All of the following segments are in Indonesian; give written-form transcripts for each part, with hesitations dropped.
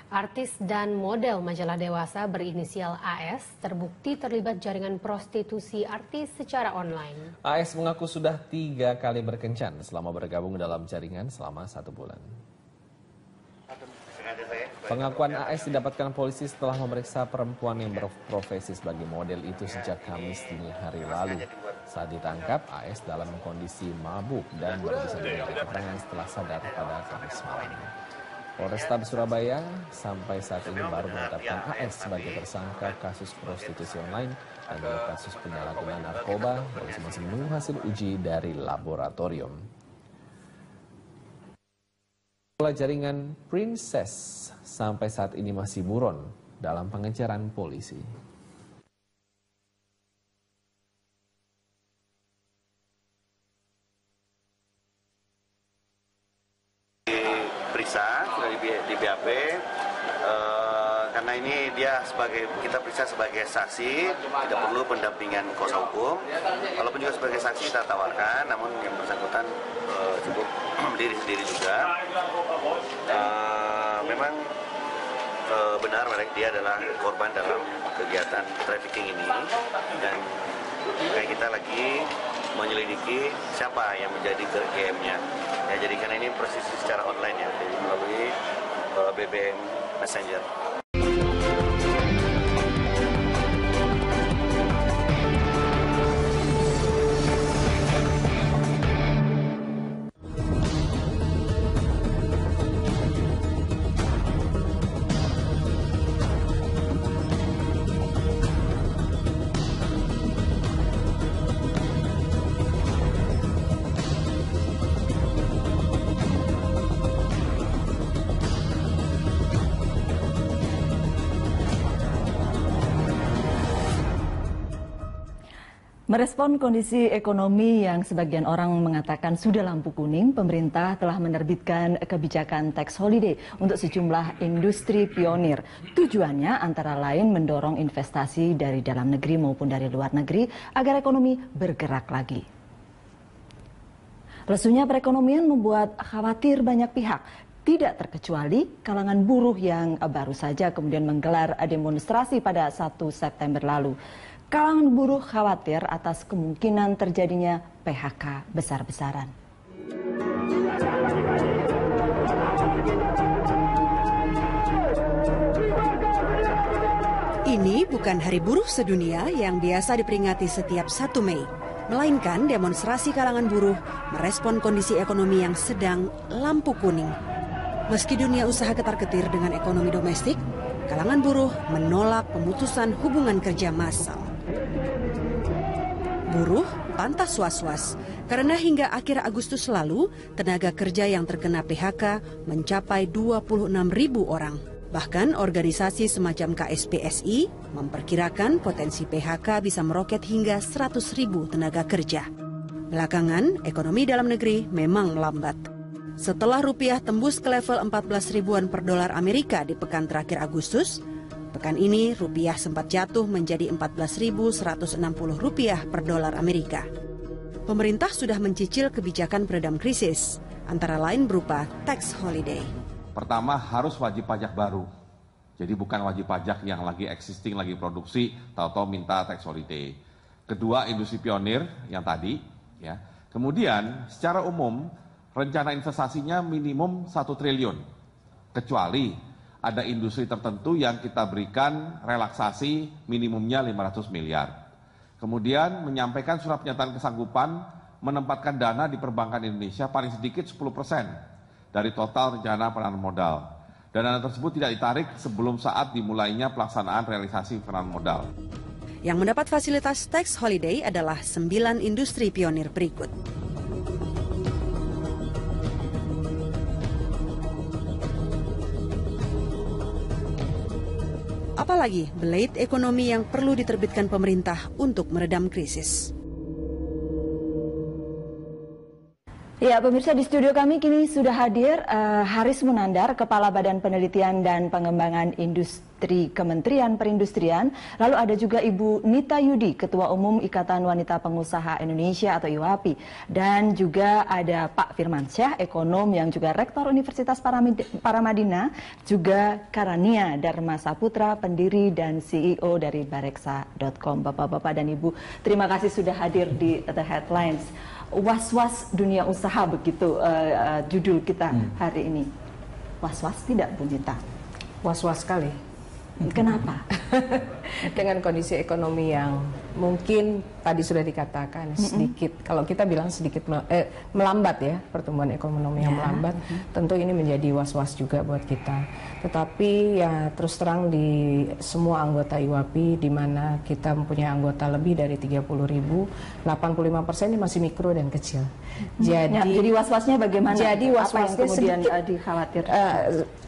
Artis dan model majalah dewasa berinisial AS terbukti terlibat jaringan prostitusi artis secara online. AS mengaku sudah 3 kali berkencan selama bergabung dalam jaringan selama 1 bulan. Pengakuan AS didapatkan polisi setelah memeriksa perempuan yang berprofesi sebagai model itu sejak Kamis dini hari lalu. Saat ditangkap, AS dalam kondisi mabuk dan baru bisa diminta keterangan setelah sadar pada Kamis malam. Polrestabes Surabaya sampai saat ini baru menetapkan AS sebagai tersangka kasus prostitusi online dan juga kasus penyalahgunaan narkoba. Polisi masih menunggu hasil uji dari laboratorium. Jaringan Princess sampai saat ini masih buron dalam pengejaran polisi. Periksa sudah di BAP karena ini kita periksa sebagai saksi, tidak perlu pendampingan kuasa hukum. Walaupun juga sebagai saksi kita tawarkan, namun yang bersangkutan cukup berdiri sendiri juga. Memang benar dia adalah korban dalam kegiatan trafficking ini, dan kita lagi menyelidiki siapa yang menjadi GM-nya. Ya, jadi karena ini prostitusi secara online ya, jadi melalui BBM Messenger. Merespon kondisi ekonomi yang sebagian orang mengatakan sudah lampu kuning, pemerintah telah menerbitkan kebijakan tax holiday untuk sejumlah industri pionir. Tujuannya antara lain mendorong investasi dari dalam negeri maupun dari luar negeri agar ekonomi bergerak lagi. Lesunya perekonomian membuat khawatir banyak pihak. Tidak terkecuali kalangan buruh yang baru saja kemudian menggelar demonstrasi pada 1 September lalu. Kalangan buruh khawatir atas kemungkinan terjadinya PHK besar-besaran. Ini bukan Hari Buruh Sedunia yang biasa diperingati setiap 1 Mei, melainkan demonstrasi kalangan buruh merespon kondisi ekonomi yang sedang lampu kuning. Meski dunia usaha ketar-ketir dengan ekonomi domestik, kalangan buruh menolak pemutusan hubungan kerja massal. Buruh pantas was-was karena hingga akhir Agustus lalu tenaga kerja yang terkena PHK mencapai 26.000 orang. Bahkan organisasi semacam KSPSI memperkirakan potensi PHK bisa meroket hingga 100.000 tenaga kerja. Belakangan, ekonomi dalam negeri memang melambat. Setelah rupiah tembus ke level 14 ribuan per dolar Amerika di pekan terakhir Agustus, pekan ini rupiah sempat jatuh menjadi 14.160 rupiah per dolar Amerika. Pemerintah sudah mencicil kebijakan peredam krisis, antara lain berupa tax holiday. Pertama, harus wajib pajak baru. Jadi bukan wajib pajak yang lagi existing, lagi produksi, tahu-tahu minta tax holiday. Kedua, industri pionir yang tadi. Ya. Kemudian, secara umum, rencana investasinya minimum 1 triliun. Kecuali ada industri tertentu yang kita berikan relaksasi minimumnya 500 miliar. Kemudian menyampaikan surat pernyataan kesanggupan menempatkan dana di perbankan Indonesia paling sedikit 10% dari total rencana penanaman modal. Dan dana tersebut tidak ditarik sebelum saat dimulainya pelaksanaan realisasi penanaman modal. Yang mendapat fasilitas tax holiday adalah 9 industri pionir berikut. Apalagi belait ekonomi yang perlu diterbitkan pemerintah untuk meredam krisis. Ya, pemirsa, di studio kami kini sudah hadir Haris Munandar, Kepala Badan Penelitian dan Pengembangan Industri Kementerian Perindustrian. Lalu ada juga Ibu Nita Yudi, Ketua Umum Ikatan Wanita Pengusaha Indonesia atau IWAPI. Dan juga ada Pak Firmansyah, ekonom yang juga Rektor Universitas Paramadina, juga Karania Dharma Saputra, pendiri dan CEO dari Bareksa.com. Bapak-bapak dan Ibu, terima kasih sudah hadir di The Headlines. Was-was dunia usaha, begitu judul kita hari ini. Was-was tidak, Bu Nita? Was-was sekali. Kenapa? Dengan kondisi ekonomi yang mungkin tadi sudah dikatakan sedikit, kalau kita bilang sedikit melambat ya, pertumbuhan ekonomi yang melambat, tentu ini menjadi was-was juga buat kita. Tetapi ya terus terang di semua anggota IWAPI, di mana kita mempunyai anggota lebih dari 30.000, 85% ini masih mikro dan kecil. Jadi was-wasnya bagaimana? Jadi was-wasnya kemudian sedikit dikhawatirkan.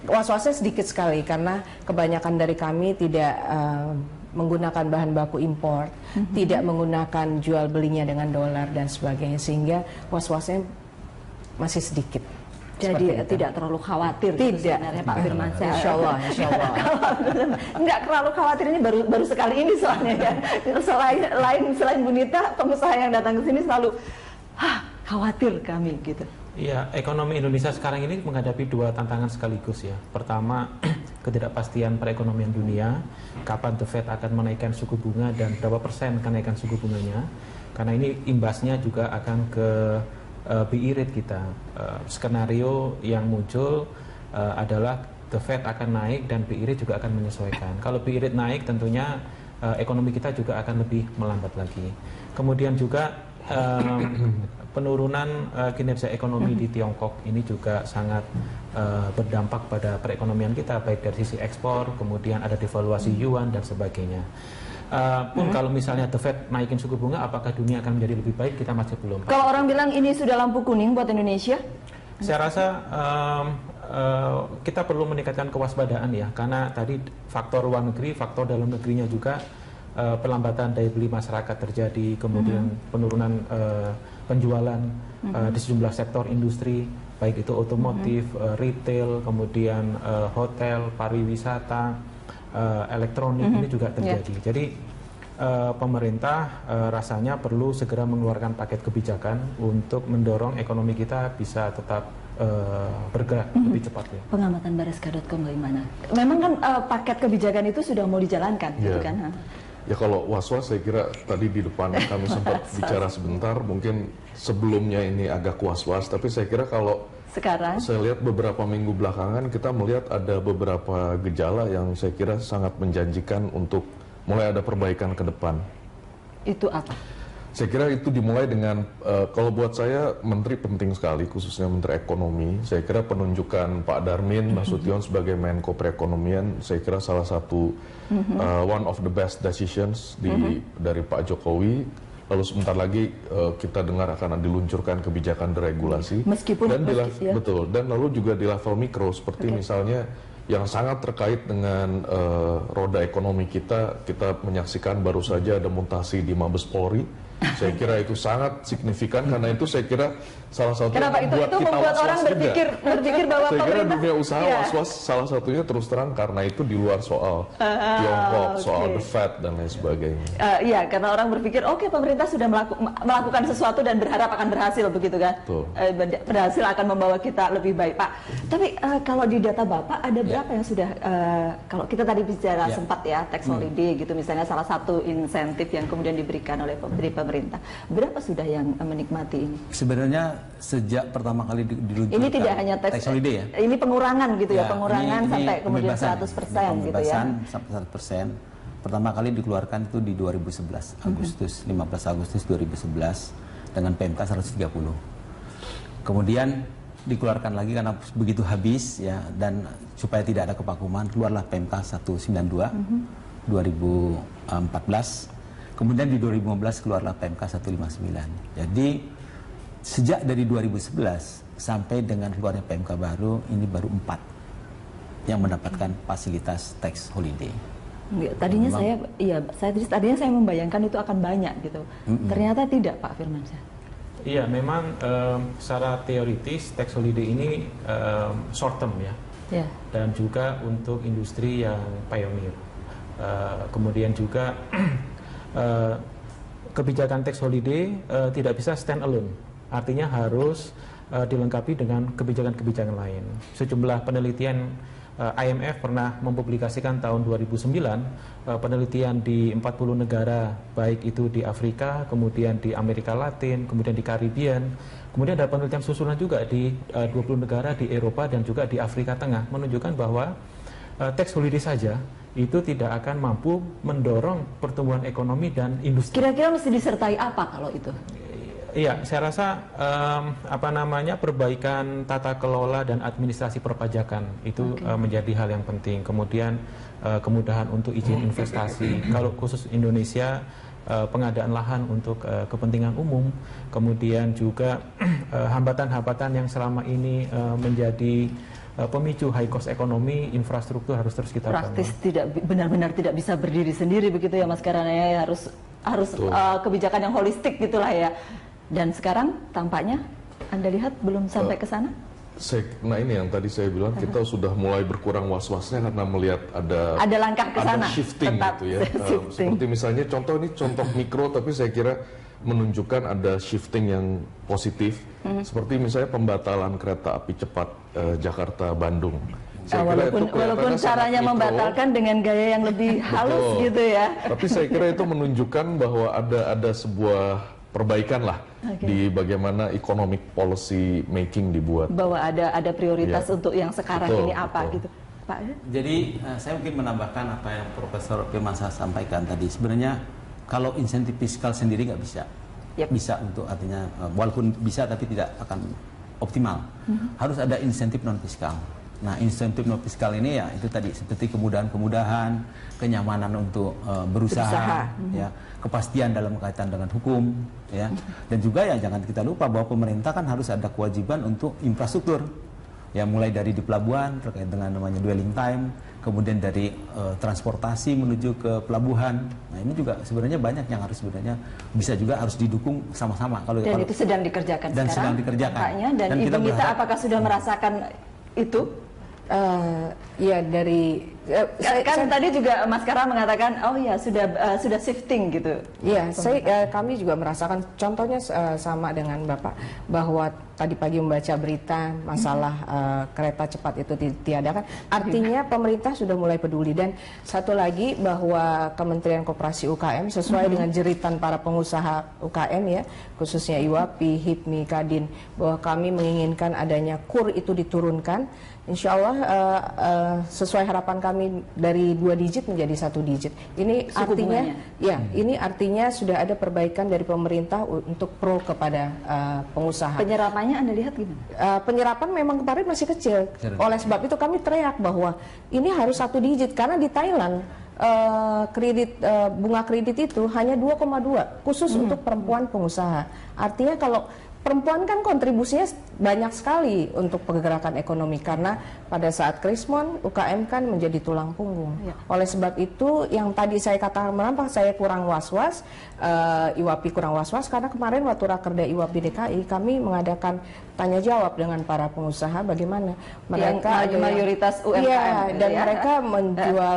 Was-wasnya sedikit sekali karena kebanyakan dari kami tidak menggunakan bahan baku impor, tidak menggunakan jual belinya dengan dolar dan sebagainya, sehingga was-wasnya masih sedikit. Jadi tidak terlalu khawatir. Tidak, sebenarnya Pak Firmansyah. Insya Allah. Enggak terlalu khawatir, ini baru sekali ini soalnya ya. Selain Bu Nita, pengusaha yang datang ke sini selalu khawatir kami gitu. Iya, ekonomi Indonesia sekarang ini menghadapi dua tantangan sekaligus ya. Pertama, ketidakpastian perekonomian dunia, kapan The Fed akan menaikkan suku bunga dan berapa persen kenaikan suku bunganya. Karena ini imbasnya juga akan ke BI rate kita. Skenario yang muncul adalah The Fed akan naik dan BI rate juga akan menyesuaikan. Kalau BI rate naik tentunya ekonomi kita juga akan lebih melambat lagi. Kemudian juga penurunan kinerja ekonomi di Tiongkok ini juga sangat berdampak pada perekonomian kita, baik dari sisi ekspor, kemudian ada devaluasi yuan dan sebagainya. Kalau misalnya The Fed naikin suku bunga, apakah dunia akan menjadi lebih baik? Kita masih belum. Kalau orang bilang ini sudah lampu kuning buat Indonesia? Saya rasa kita perlu meningkatkan kewaspadaan ya, karena tadi faktor luar negeri, faktor dalam negerinya juga pelambatan daya beli masyarakat terjadi, kemudian penurunan penjualan di sejumlah sektor industri, baik itu otomotif, retail, kemudian hotel, pariwisata, elektronik, ini juga terjadi. Jadi pemerintah rasanya perlu segera mengeluarkan paket kebijakan untuk mendorong ekonomi kita bisa tetap bergerak lebih cepat ya. Pengamatan Bareksa.com bagaimana? Memang kan paket kebijakan itu sudah mau dijalankan, gitu kan? Ya kalau was-was saya kira tadi di depan kami sempat bicara sebentar, mungkin sebelumnya ini agak was-was, tapi saya kira kalau sekarang saya lihat beberapa minggu belakangan kita melihat ada beberapa gejala yang saya kira sangat menjanjikan untuk mulai ada perbaikan ke depan. Itu apa? Saya kira itu dimulai dengan, kalau buat saya Menteri penting sekali, khususnya Menteri Ekonomi. Saya kira penunjukan Pak Darmin Nasution sebagai Menko Perekonomian, saya kira salah satu one of the best decisions dari Pak Jokowi. Lalu sebentar lagi kita dengar akan diluncurkan kebijakan deregulasi. Meskipun betul, dan lalu juga di level mikro seperti misalnya yang sangat terkait dengan roda ekonomi kita menyaksikan baru saja ada mutasi di Mabes Polri. Saya kira itu sangat signifikan karena itu saya kira salah satu yang membuat kita was-was berpikir bahwa saya kira dunia usaha was-was salah satunya terus terang karena itu di luar soal Tiongkok, soal The Fed dan lain sebagainya. Iya, karena orang berpikir oke, pemerintah sudah melakukan sesuatu dan berharap akan berhasil, begitu kan? Berhasil akan membawa kita lebih baik, Pak. Tapi kalau di data Bapak ada berapa yang sudah kalau kita tadi bicara sempat ya tax holiday gitu misalnya, salah satu insentif yang kemudian diberikan oleh pemerintah, berapa sudah yang menikmati ini? Sebenarnya sejak pertama kali diluncurkan ini tidak hanya tax holiday ya? Ini pengurangan gitu ya, pengurangan ini sampai kemudian 100% gitu ya? Sampai 100%. Pertama kali dikeluarkan itu di 2011, Agustus, 15 Agustus 2011 dengan PMK 130. Kemudian dikeluarkan lagi karena begitu habis ya, dan supaya tidak ada kevakuman keluarlah PMK 192 2014. Kemudian di 2015 keluarlah PMK 159. Jadi sejak dari 2011 sampai dengan keluarnya PMK baru, ini baru 4 yang mendapatkan fasilitas tax holiday. Tadinya tadinya saya membayangkan itu akan banyak gitu. Ternyata tidak, Pak Firmansyah. Iya, memang secara teoritis tax holiday ini short term ya, dan juga untuk industri yang pioneer. Kemudian juga kebijakan tax holiday tidak bisa stand alone, artinya harus dilengkapi dengan kebijakan-kebijakan lain. Sejumlah penelitian IMF pernah mempublikasikan tahun 2009 penelitian di 40 negara, baik itu di Afrika, kemudian di Amerika Latin, kemudian di Karibian, kemudian ada penelitian susulan juga di 20 negara di Eropa dan juga di Afrika Tengah, menunjukkan bahwa tax holiday saja itu tidak akan mampu mendorong pertumbuhan ekonomi dan industri. Kira-kira mesti disertai apa kalau itu? Iya, saya rasa perbaikan tata kelola dan administrasi perpajakan itu menjadi hal yang penting. Kemudian kemudahan untuk izin investasi. Kalau khusus Indonesia, pengadaan lahan untuk kepentingan umum. Kemudian juga hambatan-hambatan yang selama ini menjadi pemicu high cost ekonomi, infrastruktur harus terus kita bangun. Praktis tidak benar-benar tidak bisa berdiri sendiri begitu ya Mas Karana ya, harus kebijakan yang holistik gitulah ya. Dan sekarang tampaknya Anda lihat belum sampai ke sana? Nah ini yang tadi saya bilang, kita sudah mulai berkurang was-wasnya karena melihat ada langkah ke sana, shifting gitu ya. Seperti misalnya contoh mikro, tapi saya kira menunjukkan ada shifting yang positif. Seperti misalnya pembatalan kereta api cepat Jakarta-Bandung. Walaupun caranya membatalkan dengan gaya yang lebih halus gitu ya. Tapi saya kira itu menunjukkan bahwa ada sebuah perbaikan lah di bagaimana economic policy making dibuat. Bahwa ada prioritas untuk yang sekarang ini apa gitu, Pak. Jadi saya mungkin menambahkan apa yang Profesor Firmansyah sampaikan tadi. Sebenarnya kalau insentif fiskal sendiri nggak bisa, bisa untuk artinya walaupun bisa tapi tidak akan optimal. Harus ada insentif non fiskal. Nah, insentif non fiskal ini ya itu tadi seperti kemudahan-kemudahan, kenyamanan untuk berusaha, ya, kepastian dalam kaitan dengan hukum, ya, dan juga ya jangan kita lupa bahwa pemerintah kan harus ada kewajiban untuk infrastruktur, ya, mulai dari di pelabuhan terkait dengan namanya dwelling time, kemudian dari transportasi menuju ke pelabuhan. Nah, ini juga sebenarnya banyak yang harus sebenarnya bisa juga harus didukung sama-sama. Dan itu sedang dikerjakan dan sekarang. Sedang dikerjakan. Dan Ibu Mita apakah sudah merasakan itu? Ya dari kan tadi juga Mas Kara mengatakan oh ya sudah shifting gitu. Iya, kami juga merasakan contohnya sama dengan Bapak bahwa tadi pagi membaca berita masalah kereta cepat itu ditiadakan. Artinya pemerintah sudah mulai peduli. Dan satu lagi bahwa Kementerian Koperasi UKM sesuai dengan jeritan para pengusaha UKM ya, khususnya IWAPI, HIPMI, Kadin, bahwa kami menginginkan adanya KUR itu diturunkan. Insya Allah sesuai harapan kami dari 2 digit menjadi 1 digit. Ini artinya, ini artinya sudah ada perbaikan dari pemerintah untuk pro kepada pengusaha. Penyerapannya Anda lihat gimana? Penyerapan memang kemarin masih kecil. Oleh sebab itu kami teriak bahwa ini harus 1 digit karena di Thailand bunga kredit itu hanya 2,2 khusus untuk perempuan pengusaha. Artinya kalau perempuan kan kontribusinya banyak sekali untuk pergerakan ekonomi karena pada saat krismon UKM kan menjadi tulang punggung. Oleh sebab itu yang tadi saya katakan kenapa saya kurang was-was, IWAPI kurang was-was karena kemarin waktu Rakerda IWAPI DKI kami mengadakan tanya jawab dengan para pengusaha bagaimana mereka mayoritas UMKM dan mereka menjual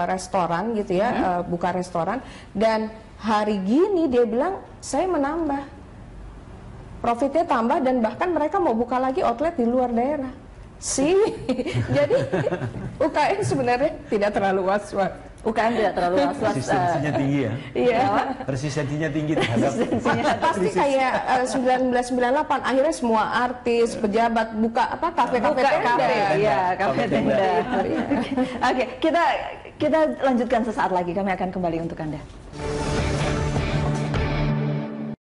restoran gitu ya, buka restoran, dan hari gini dia bilang saya menambah profitnya tambah dan bahkan mereka mau buka lagi outlet di luar daerah. Jadi UKM sebenarnya tidak terlalu was-was. UKM tidak terlalu was-was. Resistensinya tinggi ya. Iya. Resistensinya tinggi terhadap. Pasti kayak 1998 akhirnya semua artis, pejabat buka kafe-kafe tenda. Iya, kafe tenda. Oke, kita lanjutkan sesaat lagi. Kami akan kembali untuk Anda.